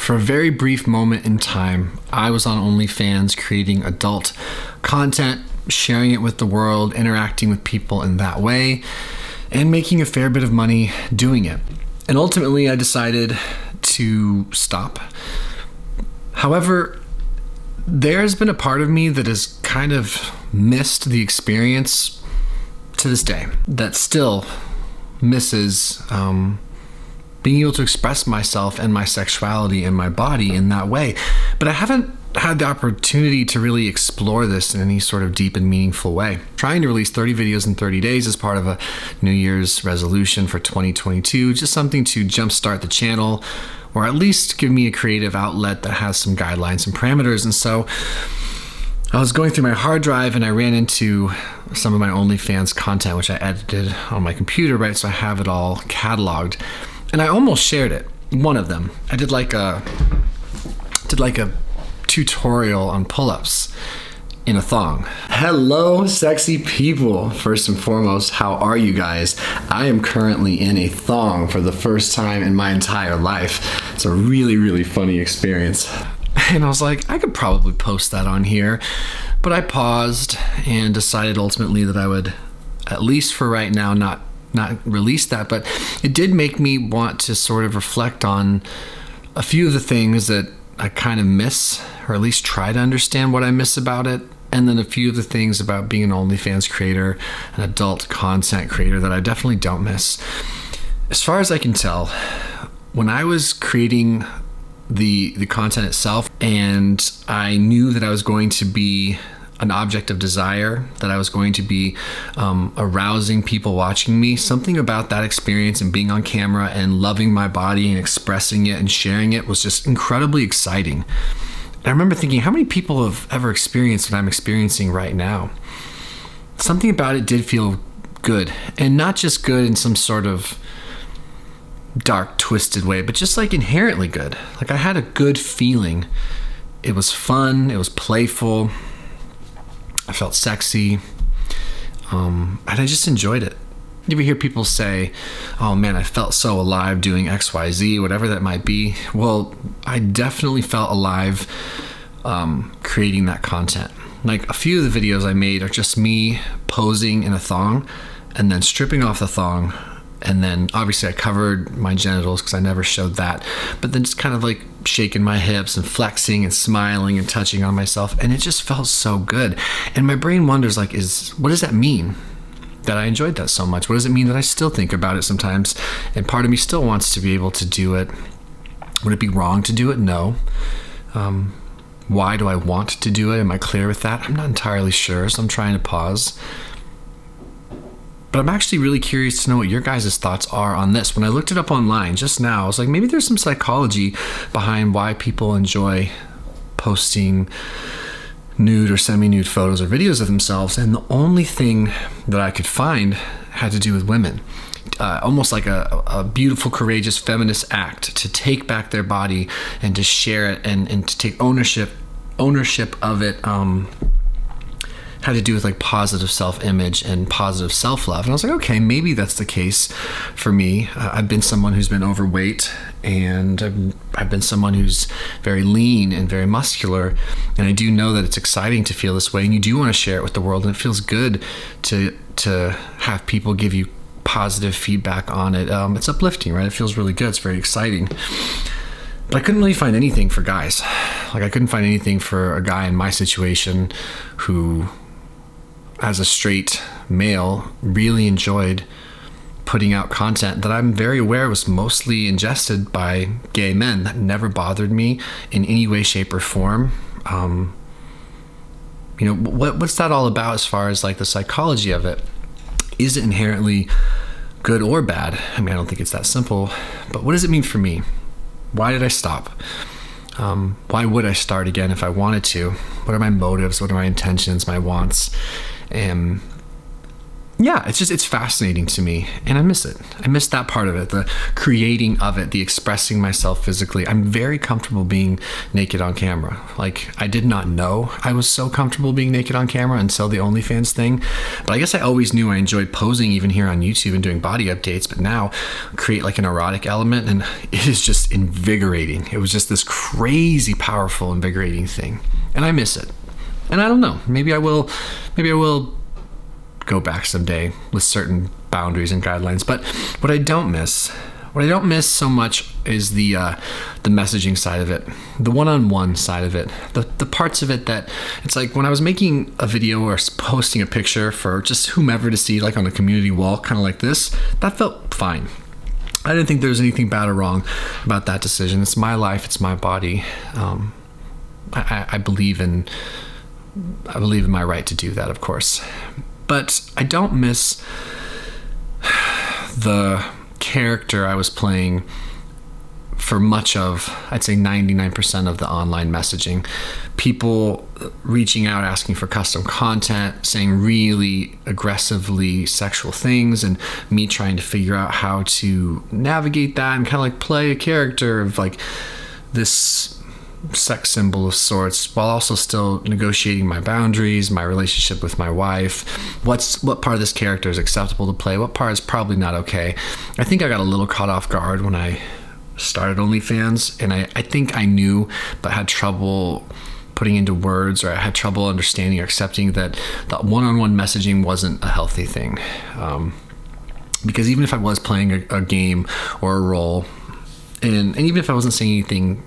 For a very brief moment in time, I was on OnlyFans creating adult content, sharing it with the world, interacting with people in that way, and making a fair bit of money doing it. And ultimately, I decided to stop. However, there's been a part of me that has kind of missed the experience to this day, that still misses being able to express myself and my sexuality and my body in that way. But I haven't had the opportunity to really explore this in any sort of deep and meaningful way. Trying to release 30 videos in 30 days as part of a New Year's resolution for 2022, just something to jumpstart the channel, or at least give me a creative outlet that has some guidelines and parameters. And so I was going through my hard drive and I ran into some of my OnlyFans content, which I edited on my computer, right? So I have it all cataloged. And I almost shared it. One of them. I did like a tutorial on pull-ups in a thong. Hello, sexy people. First and foremost, how are you guys? I am currently in a thong for the first time in my entire life. It's a really, really funny experience. And I was like, I could probably post that on here. But I paused and decided ultimately that I would, at least for right now, not release that. But it did make me want to sort of reflect on a few of the things that I kind of miss, or at least try to understand what I miss about it. And then a few of the things about being an OnlyFans creator, an adult content creator, that I definitely don't miss. As far as I can tell, when I was creating the content itself, and I knew that I was going to be an object of desire, that I was going to be arousing people watching me, something about that experience and being on camera and loving my body and expressing it and sharing it was just incredibly exciting. And I remember thinking, how many people have ever experienced what I'm experiencing right now? Something about it did feel good, and not just good in some sort of dark, twisted way, but just like inherently good. Like I had a good feeling. It was fun, it was playful, I felt sexy, and I just enjoyed it. You ever hear people say, oh man, I felt so alive doing XYZ, whatever that might be? Well, I definitely felt alive creating that content. Like a few of the videos I made are just me posing in a thong and then stripping off the thong. And then obviously I covered my genitals because I never showed that, but then just kind of like shaking my hips and flexing and smiling and touching on myself. And it just felt so good. And my brain wonders, like, what does that mean that I enjoyed that so much? What does it mean that I still think about it sometimes? And part of me still wants to be able to do it. Would it be wrong to do it? No. Why do I want to do it? Am I clear with that? I'm not entirely sure, so I'm trying to pause. But I'm actually really curious to know what your guys' thoughts are on this. When I looked it up online just now, I was like, maybe there's some psychology behind why people enjoy posting nude or semi-nude photos or videos of themselves. And the only thing that I could find had to do with women. Almost like a beautiful, courageous feminist act to take back their body and to share it and to take ownership of it. Had to do with like positive self-image and positive self-love. And I was like, okay, maybe that's the case for me. I've been someone who's been overweight, and I've been someone who's very lean and very muscular. And I do know that it's exciting to feel this way, and you do want to share it with the world, and it feels good to have people give you positive feedback on it. It's uplifting, right? It feels really good. It's very exciting. But I couldn't really find anything for guys. Like I couldn't find anything for a guy in my situation who, as a straight male, really enjoyed putting out content that I'm very aware was mostly ingested by gay men. That never bothered me in any way, shape, or form. What's that all about as far as like the psychology of it? Is it inherently good or bad? I mean, I don't think it's that simple, but what does it mean for me? Why did I stop? Why would I start again if I wanted to? What are my motives? What are my intentions, my wants? And yeah, it's fascinating to me, and I miss it. I miss that part of it, the creating of it, the expressing myself physically. I'm very comfortable being naked on camera. Like, I did not know I was so comfortable being naked on camera until the OnlyFans thing. But I guess I always knew I enjoyed posing even here on YouTube and doing body updates, but now create like an erotic element, and it is just invigorating. It was just this crazy, powerful, invigorating thing. And I miss it. And I don't know, maybe I will go back someday with certain boundaries and guidelines. But what I don't miss so much is the messaging side of it, the one-on-one side of it, the parts of it that it's like when I was making a video or posting a picture for just whomever to see, like on a community wall, kind of like this, that felt fine. I didn't think there was anything bad or wrong about that decision. It's my life, it's my body. I believe in my right to do that, of course. But I don't miss the character I was playing for much of, I'd say 99% of the online messaging. People reaching out, asking for custom content, saying really aggressively sexual things, and me trying to figure out how to navigate that and kind of like play a character of like this sex symbol of sorts, while also still negotiating my boundaries, my relationship with my wife. What part of this character is acceptable to play? What part is probably not okay? I think I got a little caught off guard when I started OnlyFans, and I think I knew, but had trouble putting into words, or I had trouble understanding or accepting that the one-on-one messaging wasn't a healthy thing. Because even if I was playing a game or a role, and even if I wasn't saying anything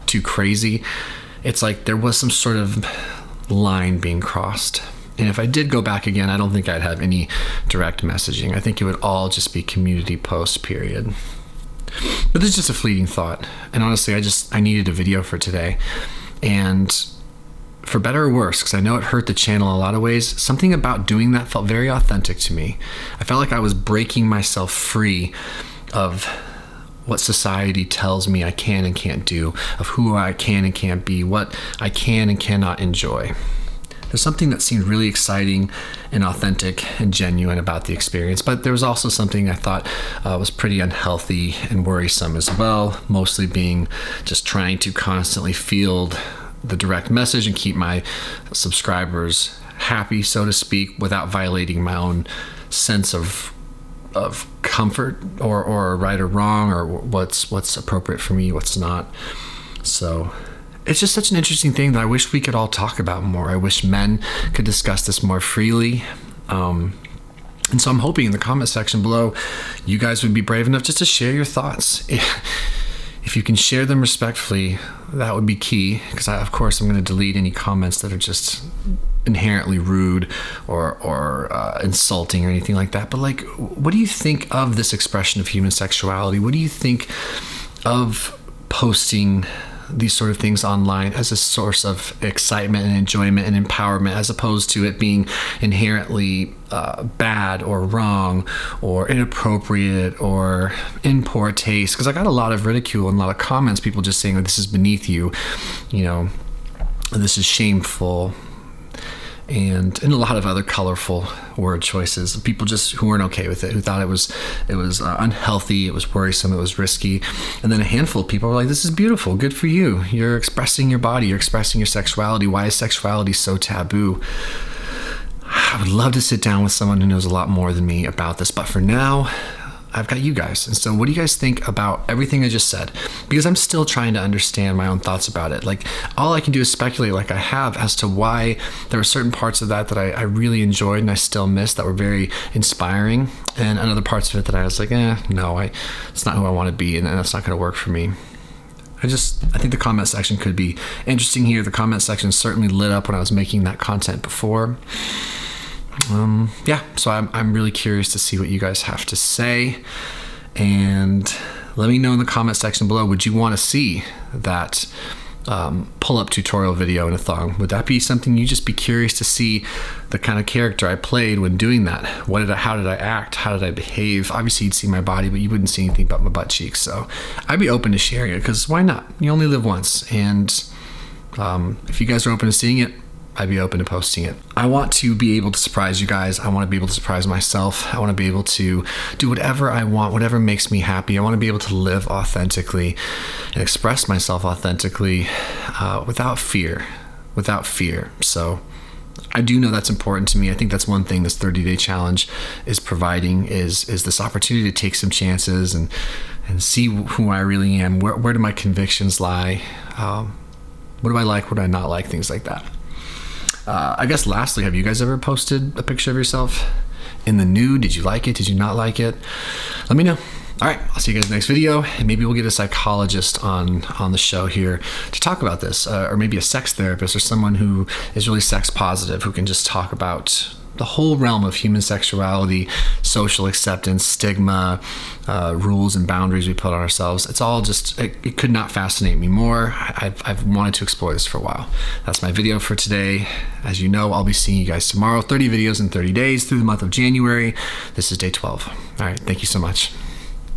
too crazy, it's like there was some sort of line being crossed. And if I did go back again, I don't think I'd have any direct messaging. I think it would all just be community posts, period. But this is just a fleeting thought. And honestly, I needed a video for today. And for better or worse, because I know it hurt the channel in a lot of ways, something about doing that felt very authentic to me. I felt like I was breaking myself free of what society tells me I can and can't do, of who I can and can't be, what I can and cannot enjoy. There's something that seemed really exciting and authentic and genuine about the experience, but there was also something I thought was pretty unhealthy and worrisome as well, mostly being just trying to constantly field the direct message and keep my subscribers happy, so to speak, without violating my own sense of comfort or right or wrong, or what's appropriate for me, what's not. So it's just such an interesting thing that I wish we could all talk about more. I wish men could discuss this more freely. And so I'm hoping in the comment section below, you guys would be brave enough just to share your thoughts. If you can share them respectfully, that would be key, because of course I'm going to delete any comments that are just inherently rude or insulting or anything like that. But like, what do you think of this expression of human sexuality? What do you think of posting these sort of things online as a source of excitement and enjoyment and empowerment, as opposed to it being inherently bad or wrong or inappropriate or in poor taste? Because I got a lot of ridicule and a lot of comments, people just saying, oh, this is beneath you, this is shameful, and a lot of other colorful word choices. People just who weren't okay with it, who thought it was unhealthy, it was worrisome, it was risky. And then a handful of people were like, this is beautiful, good for you. You're expressing your body, you're expressing your sexuality. Why is sexuality so taboo? I would love to sit down with someone who knows a lot more than me about this, but for now, I've got you guys. And so what do you guys think about everything I just said? Because I'm still trying to understand my own thoughts about it. Like, all I can do is speculate, like I have, as to why there were certain parts of that I really enjoyed and I still miss, that were very inspiring, and other parts of it that I was like, no, it's not who I want to be, and that's not going to work for me. I think the comment section could be interesting here. The comment section certainly lit up when I was making that content before. So I'm really curious to see what you guys have to say, and let me know in the comment section below, would you want to see that pull-up tutorial video in a thong? Would that be something you'd just be curious to see, the kind of character I played when doing that? How did I act? How did I behave? Obviously you'd see my body, but you wouldn't see anything but my butt cheeks. So I'd be open to sharing it, because why not? You only live once, and if you guys are open to seeing it, I'd be open to posting it. I want to be able to surprise you guys. I want to be able to surprise myself. I want to be able to do whatever I want, whatever makes me happy. I want to be able to live authentically and express myself authentically without fear. So I do know that's important to me. I think that's one thing this 30-day challenge is providing is this opportunity to take some chances and see who I really am. Where do my convictions lie? What do I like? What do I not like? Things like that. I guess lastly, have you guys ever posted a picture of yourself in the nude? Did you like it? Did you not like it? Let me know. All right, I'll see you guys next video, and maybe we'll get a psychologist on the show here to talk about this, or maybe a sex therapist or someone who is really sex positive, who can just talk about the whole realm of human sexuality, social acceptance, stigma, rules and boundaries we put on ourselves. It's all just, it could not fascinate me more. I've wanted to explore this for a while. That's my video for today. As you know, I'll be seeing you guys tomorrow. 30 videos in 30 days through the month of January. This is day 12. All right, thank you so much.